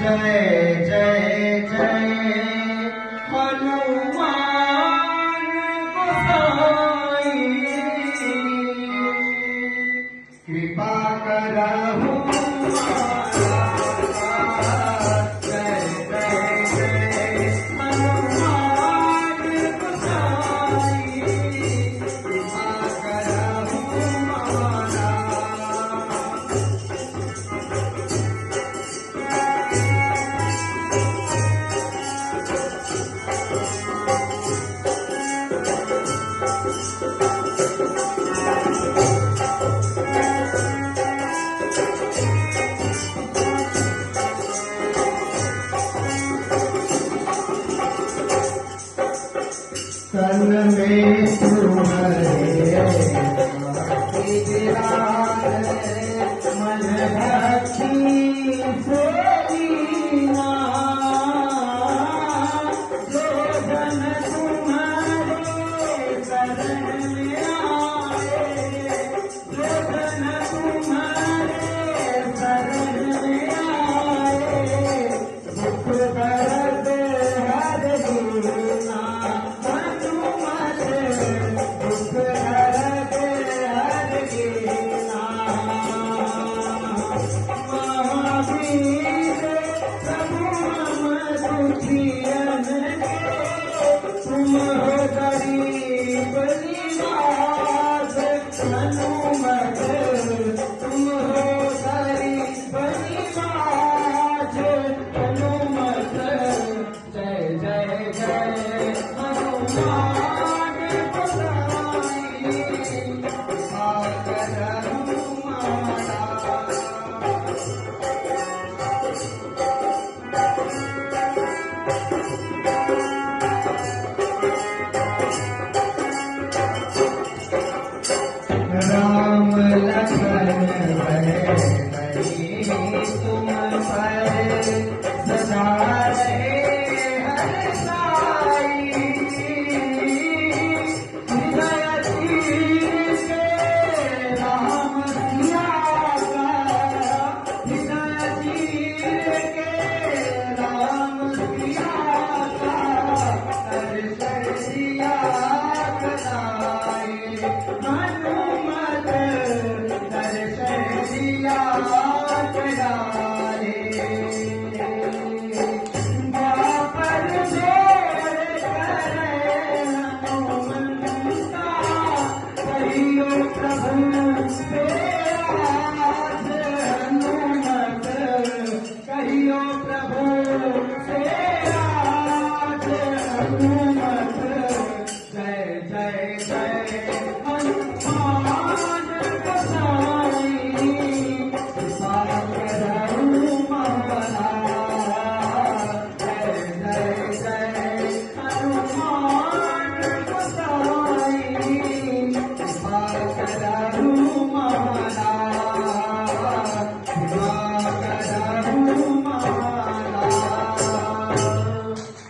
जय जय जय हनुमान गोसाई कृपा करहु तन में तुम्हारे मन रखी सोईना जो जन तुम्हारे शरण में आए जो जन तुम्हारे शरण में आए दुख दर्द हर दीना तुम हो गरीब निवास हनुमत तुम हो गरीब निवास हनुमत जय जय जय हनुमान गोसाई आकर हनुमाना राम लखन भई तुम पर सदा रहे हर साई हृदय चीर के राम सिया का हृदय चीर के राम सिया का दर्शन सिया कराए हनुमत दर्शन दिया।